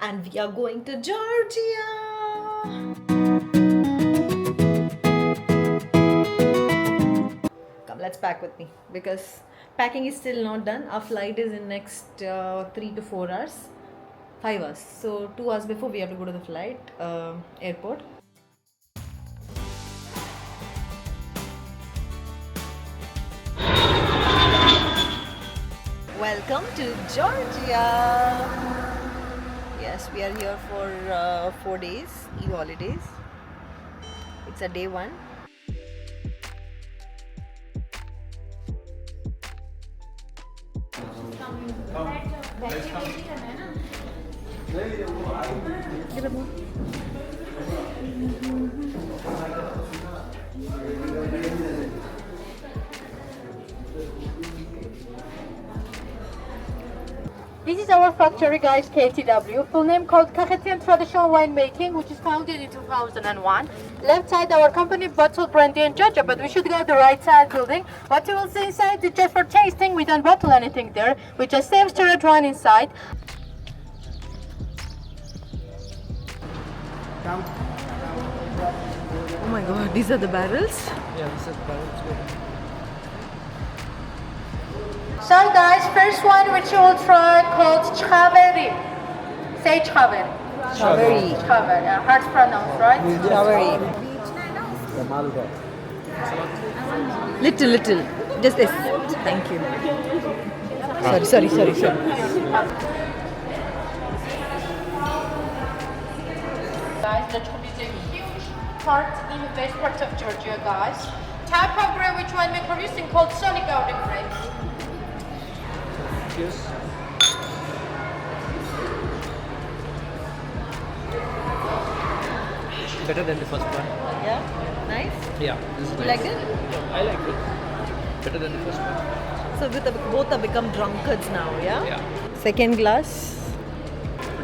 and we are going to Georgia. Come, let's pack with me because packing is still not done. Our flight is in next 3 to 4 hours, 5 hours. So 2 hours before we have to go to the flight airport. Welcome to Georgia. Yes, we are here for 4 days, Eid holidays. It's a day 1. This is our factory, guys, KTW. Full name called Kaketian Traditional Winemaking, which is founded in 2001. Left side, our company, Bottle Brandy and Georgia, but we should go to the right side building. What you will see inside is just for tasting. We don't bottle anything there. We just save storage wine inside. Oh my god, these are the barrels? Yeah, this is barrels. So guys, first one which you will try called Chaveri. Say Chaveri. Strawberry. Chaveri, yeah, hard to pronounce, right? Strawberry. The Malga. Little. Just this. Thank you. Sorry. Guys, that is a huge part in the best part of Georgia, guys. Type of grape which one we're producing called Sonic Garden grapes. Yes. Better than the first one. Yeah, nice. Yeah, this is You nice. like it? I like it. Better than the first one. So both have become drunkards now, yeah? Yeah. Second glass.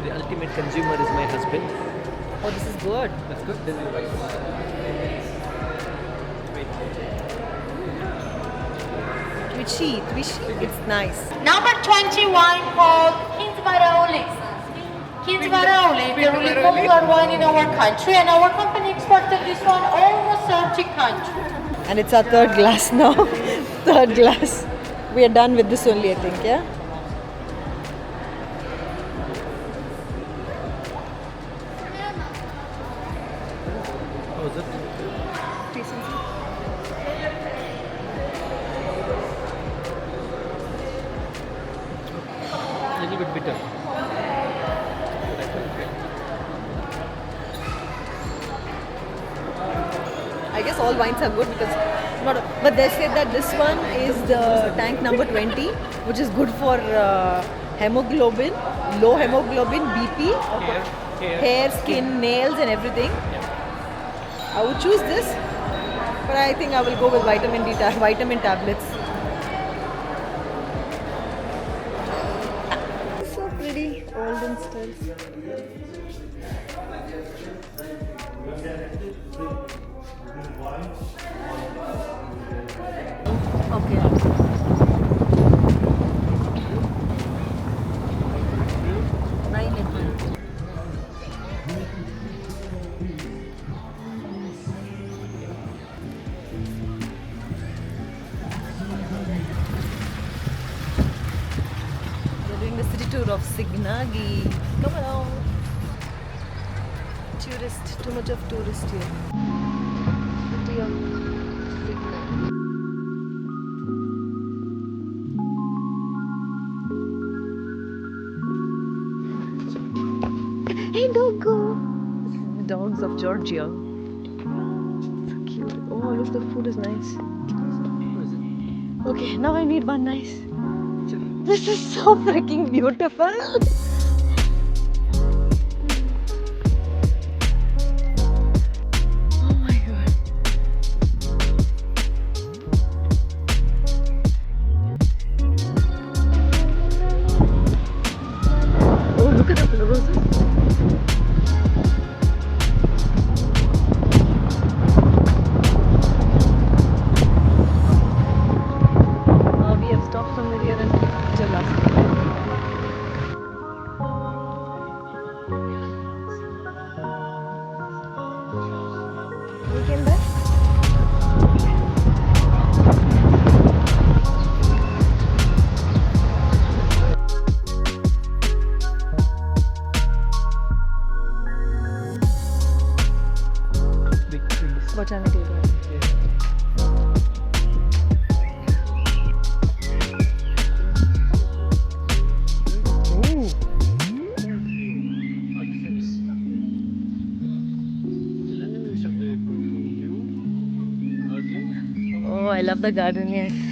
The ultimate consumer is my husband. Oh, this is good. That's good. Then we Twitchy. It's nice. Number 21 called Kinsvaraoli. Kinsvaraoli, the really popular wine in our country, and our company exported this one almost 30 countries. And it's our third glass now. Third glass. We are done with this only, I think, yeah? How is it? A little bit bitter. I guess all wines are good because but they say that this one is the tank number 20, which is good for hemoglobin, low hemoglobin, BP, hair, skin, nails, and everything. I would choose this, but I think I will go with vitamin tablets. So pretty, olden styles. Okay. We're doing the city tour of Signagi. Come along. Too much of tourist here. City of Signagi. Hey, doggo! The dogs of Georgia. So cute. Oh, look, the food is nice. Okay, now I need one nice. This is so freaking beautiful. Oh my god. Oh, look at the roses. We have stopped somewhere here and picture last. I love the garden here.